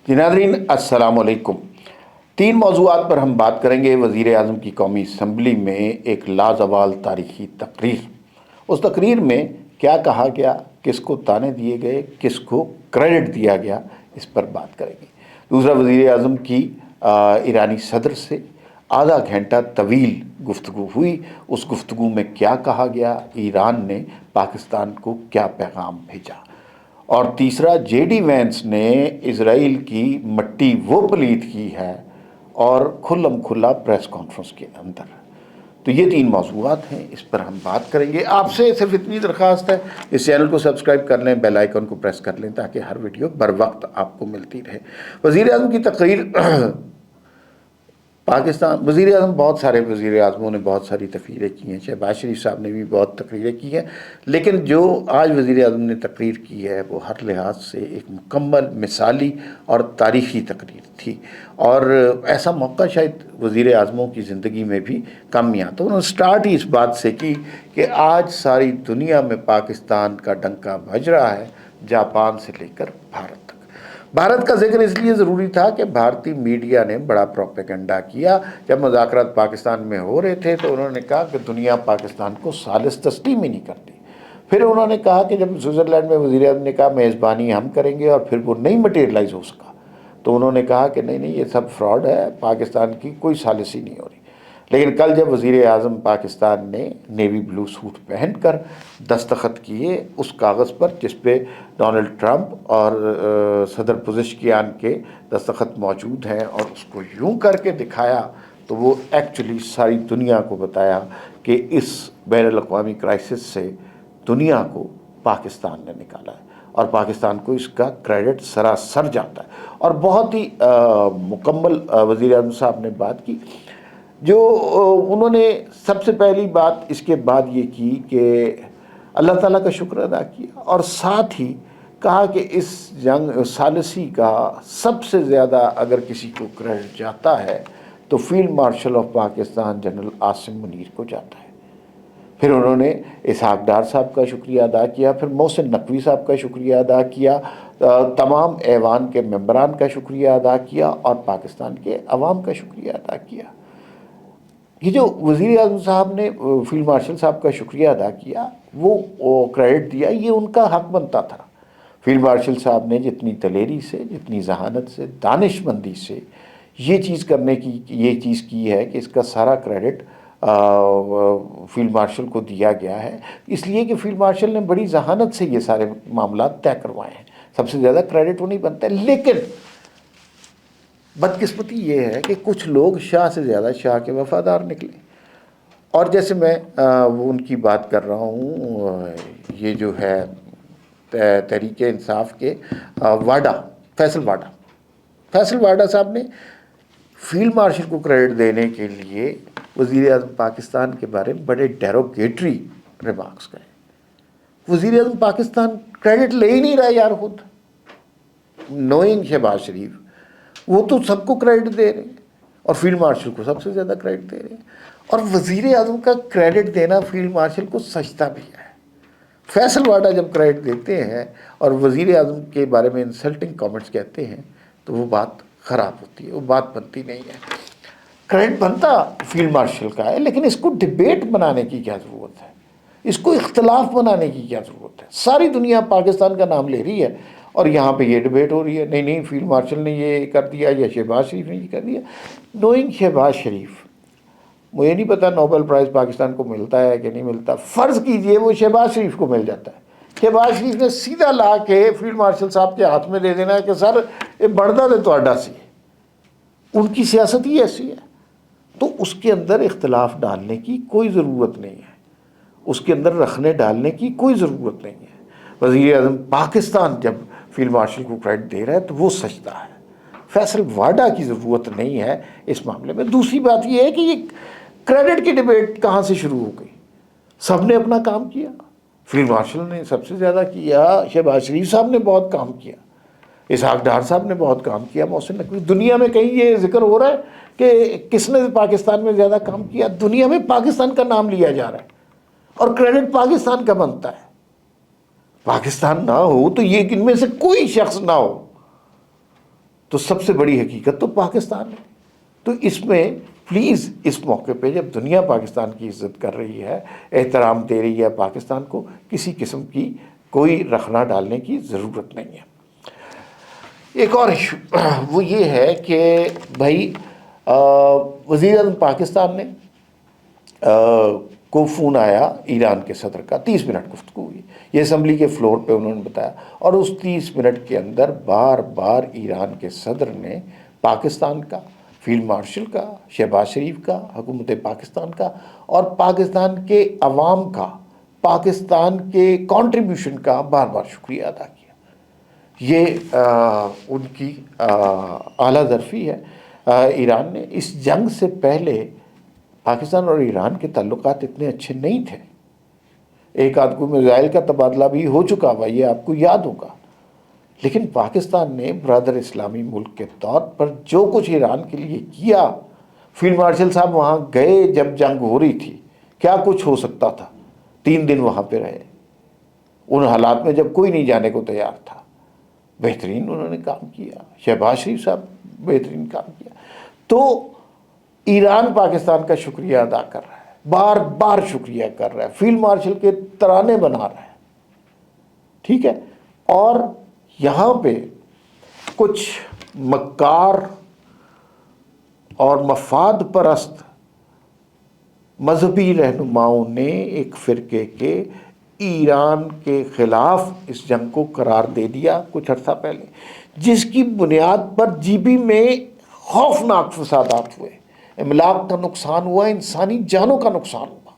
जी नाज़रीन अस्सलाम वालेकुम। 3 मौज़ूआत पर हम बात करेंगे। वज़ीर आज़म की कौमी असम्बली में एक लाज़वाल तारीख़ी तकरीर, उस तकरीर में क्या कहा गया, किसको ताने दिए गए, किसको क्रेडिट दिया गया, इस पर बात करेंगे। दूसरा, वज़ीर आज़म की ईरानी सदर से आधा घंटा तवील गुफ्तगू हुई। उस गुफ्तगू में क्या कहा गया, ईरान ने पाकिस्तान को क्या पैगाम भेजा। और तीसरा, जेडी वैंस ने इज़राइल की मट्टी वो पलीत की है और खुल्लम खुल्ला प्रेस कॉन्फ्रेंस के अंदर। तो ये 3 मौज़ूआत हैं, इस पर हम बात करेंगे। आपसे सिर्फ इतनी दरख्वास्त है, इस चैनल को सब्सक्राइब कर लें, बेल आइकन को प्रेस कर लें ताकि हर वीडियो बर वक्त आपको मिलती रहे। वज़ीर आज़म की तकरीर पाकिस्तान, वज़ीर आज़म, बहुत सारे वज़ीर आज़मों ने बहुत सारी तकरीरें की हैं, शहबाज शरीफ साहब ने भी बहुत तकरीरें की हैं, लेकिन जो आज वज़ीर आज़म ने तकरीर की है वो हर लिहाज से एक मुकम्मल मिसाली और तारीख़ी तकरीर थी। और ऐसा मौका शायद वज़ीर आज़मों की ज़िंदगी में भी कम नहीं आता। उन्होंने स्टार्ट ही इस बात से की कि आज सारी दुनिया में पाकिस्तान का डंका बज रहा है, जापान से लेकर भारत तक। भारत का जिक्र इसलिए ज़रूरी था कि भारतीय मीडिया ने बड़ा प्रोपेगेंडा किया। जब मुज़ाकरात पाकिस्तान में हो रहे थे तो उन्होंने कहा कि दुनिया पाकिस्तान को सालिस तस्लीम ही नहीं करती। फिर उन्होंने कहा कि जब स्विट्ज़रलैंड में वज़ीर आज़म ने कहा मेज़बानी हम करेंगे और फिर वो नहीं मटेरियलाइज़ हो सका, तो उन्होंने कहा कि नहीं नहीं, ये सब फ्रॉड है, पाकिस्तान की कोई सालिसी नहीं हो रही। लेकिन कल जब वज़ीर आज़म पाकिस्तान ने नेवी ब्लू सूट पहनकर दस्तखत किए उस कागज़ पर जिस पे डोनाल्ड ट्रंप और सदर पुज़ेशकियान के दस्तखत मौजूद हैं और उसको यूं करके दिखाया, तो वो एक्चुअली सारी दुनिया को बताया कि इस बैनुल-अक़वामी क्राइसिस से दुनिया को पाकिस्तान ने निकाला है और पाकिस्तान को इसका क्रेडिट सरासर जाता है। और बहुत ही मुकम्मल वज़ीर आज़म साहब ने बात की। जो उन्होंने सबसे पहली बात इसके बाद ये की कि अल्लाह ताला का शुक्र अदा किया और साथ ही कहा कि इस जंग सालिसी का सबसे ज़्यादा अगर किसी को क्रेडिट जाता है तो field marshal of Pakistan general Asim Munir को जाता है। फिर उन्होंने इसहाक डार साहब का शुक्रिया अदा किया, फिर मोहसिन नकवी साहब का शुक्रिया अदा किया, तमाम ऐवान के मेंबरान का शुक्रिया अदा किया और पाकिस्तान के अवाम का शुक्रिया अदा किया। ये जो वज़ीर आज़म साहब ने फील्ड मार्शल साहब का शुक्रिया अदा किया, वो क्रेडिट दिया, ये उनका हक बनता था। फील्ड मार्शल साहब ने जितनी दलेरी से, जितनी जहानत से, दानिशमंदी से ये चीज़ करने की ये चीज़ की है कि इसका सारा क्रेडिट फील्ड मार्शल को दिया गया है, इसलिए कि फील्ड मार्शल ने बड़ी जहानत से ये सारे मामला तय करवाए हैं। सबसे ज़्यादा क्रेडिट उन्हीं बनता है। लेकिन बदकिस्मती ये है कि कुछ लोग शाह से ज़्यादा शाह के वफ़ादार निकले। और जैसे मैं उनकी बात कर रहा हूँ, ये जो है तहरीक इंसाफ के फैसल वाडा साहब ने फील्ड मार्शल को क्रेडिट देने के लिए वज़ीर आज़म पाकिस्तान के बारे में बड़े डेरोगेटरी रिमार्क्स कहे। वज़ीर आज़म पाकिस्तान क्रेडिट ले ही नहीं रहा यार खुद। नोइंग शहबाज शरीफ, वो तो सबको क्रेडिट दे रहे हैं और फील्ड मार्शल को सबसे ज़्यादा क्रेडिट दे रहे हैं। और वज़ीर आज़म का क्रेडिट देना फील्ड मार्शल को सजता भी है। फैसल वाडा जब क्रेडिट देते हैं और वज़ीर आज़म के बारे में इंसल्टिंग कमेंट्स कहते हैं तो वो बात ख़राब होती है, वो बात बनती नहीं है। क्रेडिट बनता फील्ड मार्शल का है, लेकिन इसको डिबेट बनाने की क्या ज़रूरत है, इसको इख्तलाफ बनाने की क्या ज़रूरत है। सारी दुनिया पाकिस्तान का नाम ले रही है और यहाँ पे ये डिबेट हो रही है, नहीं नहीं फील्ड मार्शल ने ये कर दिया या शहबाज शरीफ ने ये कर दिया। नोइंग शहबाज शरीफ, मुझे नहीं पता नोबेल प्राइज़ पाकिस्तान को मिलता है कि नहीं मिलता। फ़र्ज़ कीजिए वो शहबाज शरीफ को मिल जाता है, शहबाज शरीफ ने सीधा ला के फील्ड मार्शल साहब के हाथ में दे देना है कि सर ये बढ़दा दे तो सी। उनकी सियासत ही ऐसी है। तो उसके अंदर इख्तलाफ डालने की कोई ज़रूरत नहीं है, उसके अंदर रखने डालने की कोई ज़रूरत नहीं है। वज़ीर आज़म पाकिस्तान जब फील्ड मार्शल को क्रेडिट दे रहा है तो वो सजता है। फैसल वाडा की ज़रूरत नहीं है इस मामले में। दूसरी बात ये है कि ये क्रेडिट की डिबेट कहाँ से शुरू हो गई। सब ने अपना काम किया, फील्ड मार्शल ने सबसे ज़्यादा किया, शहबाज शरीफ साहब ने बहुत काम किया, इसहाक डार साहब ने बहुत काम किया, मोहसिन नकवी। दुनिया में कहीं ये जिक्र हो रहा है कि किसने पाकिस्तान में ज़्यादा काम किया? दुनिया में पाकिस्तान का नाम लिया जा रहा है और क्रेडिट पाकिस्तान का बनता है। पाकिस्तान ना हो तो ये इनमें से कोई शख्स ना हो تو سب سے بڑی حقیقت تو پاکستان ہے. تو اس میں پلیز اس موقع پہ جب دنیا پاکستان کی عزت کر رہی ہے، احترام دے رہی ہے پاکستان کو، کسی قسم کی کوئی رخنا ڈالنے کی ضرورت نہیں ہے. ایک اور ایشو وہ یہ ہے کہ بھائی وزیر اعظم پاکستان نے کو فون آیا ایران کے صدر کا، 30 منٹ گفتگو ہوئی، یہ اسمبلی کے فلور پہ انہوں نے بتایا، اور اس 30 منٹ کے اندر بار بار ایران کے صدر نے پاکستان کا، فیلڈ مارشل کا، شہباز شریف کا، حکومت پاکستان کا اور پاکستان کے عوام کا، پاکستان کے کنٹریبیوشن کا بار بار شکریہ ادا کیا. یہ ان کی اعلیٰ ظرفی ہے. ایران نے اس جنگ سے پہلے پاکستان اور ایران کے تعلقات اتنے اچھے نہیں تھے. ایک آدھ کو میزائل کا تبادلہ بھی ہو چکا ہوا، یہ آپ کو یاد ہوگا. لیکن پاکستان نے برادر اسلامی ملک کے طور پر جو کچھ ایران کے لیے کیا، فیلڈ مارشل صاحب وہاں گئے جب جنگ ہو رہی تھی، کیا کچھ ہو سکتا تھا، 3 دن وہاں پہ رہے ان حالات میں جب کوئی نہیں جانے کو تیار تھا. بہترین انہوں نے کام کیا. شہباز شریف صاحب بہترین کام کیا. تو ایران پاکستان کا شکریہ ادا کر رہا ہے، بار بار شکریہ کر رہا ہے، فیلڈ مارشل کے ترانے بنا رہا ہے. ٹھیک ہے. اور یہاں پہ کچھ مکار اور مفاد پرست مذہبی رہنماؤں نے ایک فرقے کے ایران کے خلاف اس جنگ کو قرار دے دیا کچھ عرصہ پہلے، جس کی بنیاد پر جی بی میں خوفناک فسادات ہوئے، املاک کا نقصان ہوا، انسانی جانوں کا نقصان ہوا.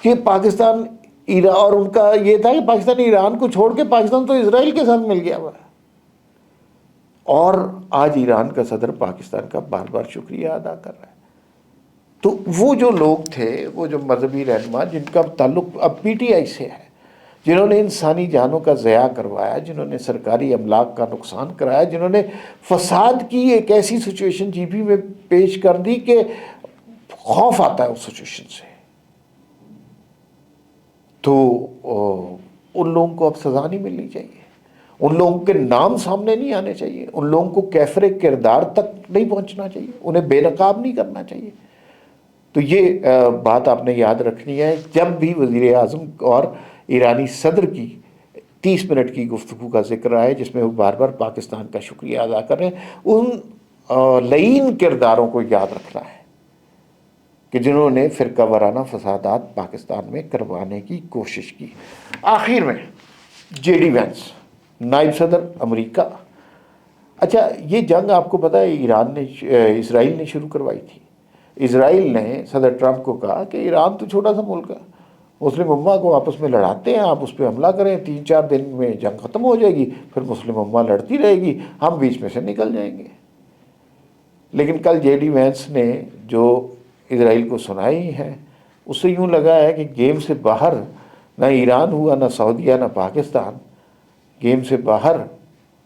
کہ پاکستان ایران، اور ان کا یہ تھا کہ پاکستان ایران کو چھوڑ کے پاکستان تو اسرائیل کے ساتھ مل گیا ہوا ہے. اور آج ایران کا صدر پاکستان کا بار بار شکریہ ادا کر رہا ہے. تو وہ جو لوگ تھے، وہ جو مذہبی رہنما جن کا تعلق اب پی ٹی آئی سے ہے، جنہوں نے انسانی جانوں کا ضیاع کروایا، جنہوں نے سرکاری املاک کا نقصان کرایا، جنہوں نے فساد کی ایک ایسی سچویشن جی بی میں پیش کر دی کہ خوف آتا ہے اس سچویشن سے، تو ان لوگوں کو اب سزا نہیں ملنی چاہیے، ان لوگوں کے نام سامنے نہیں آنے چاہیے، ان لوگوں کو کیفر کردار تک نہیں پہنچنا چاہیے، انہیں بے نقاب نہیں کرنا چاہیے. تو یہ بات آپ نے یاد رکھنی ہے جب بھی وزیر اعظم اور ایرانی صدر کی 30 منٹ کی گفتگو کا ذکر آئے، جس میں وہ بار بار پاکستان کا شکریہ ادا کر رہے ہیں. ان لعین کرداروں کو یاد رکھنا ہے کہ جنہوں نے فرقہ وارانہ فسادات پاکستان میں کروانے کی کوشش کی. آخر میں جے ڈی وینس، نائب صدر امریکہ. اچھا، یہ جنگ آپ کو پتہ ہے اسرائیل نے شروع کروائی تھی. اسرائیل نے صدر ٹرمپ کو کہا کہ ایران تو چھوٹا سا ملک ہے، مسلم امہ کو آپس میں لڑاتے ہیں، آپ اس پہ حملہ کریں، 3-4 دن میں جنگ ختم ہو جائے گی، پھر مسلم امہ لڑتی رہے گی، ہم بیچ میں سے نکل جائیں گے. لیکن کل جے ڈی وینس نے جو اسرائیل کو سنائی ہے، اس سے یوں لگا ہے کہ گیم سے باہر نہ ایران ہوا، نہ سعودیہ، نہ پاکستان، گیم سے باہر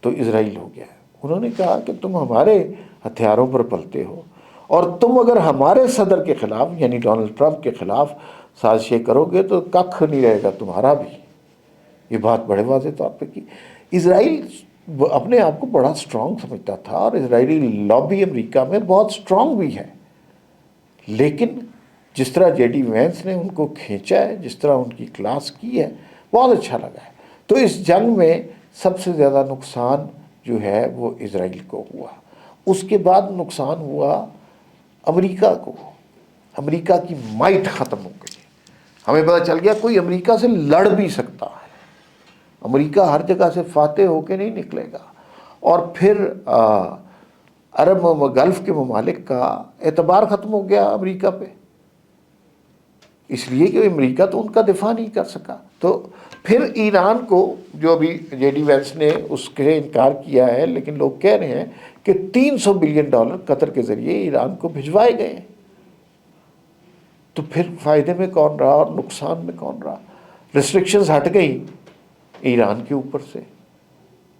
تو اسرائیل ہو گیا ہے. انہوں نے کہا کہ تم ہمارے ہتھیاروں پر پلتے ہو، اور تم اگر ہمارے صدر کے خلاف یعنی ڈونلڈ ٹرمپ کے خلاف سازشیں کرو گے تو ککھ نہیں رہے گا تمہارا بھی. یہ بات بڑے واضح طور پہ کی. اسرائیل اپنے آپ کو بڑا سٹرونگ سمجھتا تھا، اور اسرائیلی لابی امریکہ میں بہت سٹرونگ بھی ہے. لیکن جس طرح جے ڈی وینس نے ان کو کھینچا ہے، جس طرح ان کی کلاس کی ہے، بہت اچھا لگا ہے. تو اس جنگ میں سب سے زیادہ نقصان جو ہے وہ اسرائیل کو ہوا. اس کے بعد نقصان ہوا امریکہ کو. امریکہ کی مائٹ ختم ہو گئی. ہمیں پتہ چل گیا کوئی امریکہ سے لڑ بھی سکتا ہے، امریکہ ہر جگہ سے فاتح ہو کے نہیں نکلے گا. اور پھر عرب و گلف کے ممالک کا اعتبار ختم ہو گیا امریکہ پہ، اس لیے کہ امریکہ تو ان کا دفاع نہیں کر سکا. تو پھر ایران کو، جو ابھی جے ڈی وینس نے اس کے انکار کیا ہے، لیکن لوگ کہہ رہے ہیں کہ $300 بلین قطر کے ذریعے ایران کو بھجوائے گئے. تو پھر فائدے میں کون رہا اور نقصان میں کون رہا؟ ریسٹرکشنز ہٹ گئی ایران کے اوپر سے،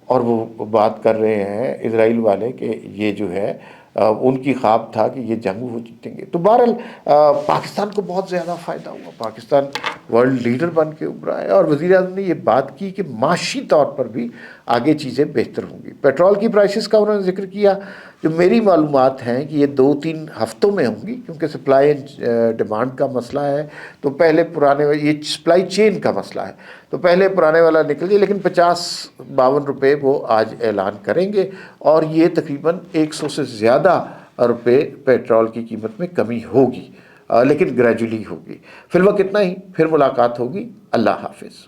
اور وہ بات کر رہے ہیں اسرائیل والے کہ یہ جو ہے ان کی خواب تھا کہ یہ جنگ وہ جیتیں گے. تو بہرحال پاکستان کو بہت زیادہ فائدہ ہوا. پاکستان ورلڈ لیڈر بن کے ابھرا ہے اور وزیر اعظم نے یہ بات کی کہ معاشی طور پر بھی آگے چیزیں بہتر ہوں گی. پیٹرول کی پرائسز کا انہوں نے ذکر کیا. جو میری معلومات ہیں کہ یہ 2-3 ہفتوں میں ہوں گی کیونکہ سپلائی ڈیمانڈ کا مسئلہ ہے. تو پہلے پرانے یہ سپلائی چین کا مسئلہ ہے, تو پہلے پرانے والا نکل گیا, لیکن 50-52 روپے وہ آج اعلان کریں گے اور یہ تقریباً 100 سے زیادہ روپے پیٹرول کی قیمت میں کمی ہوگی, لیکن گریجولی ہوگی. فی الوقت اتنا ہی, پھر ملاقات ہوگی. اللہ حافظ.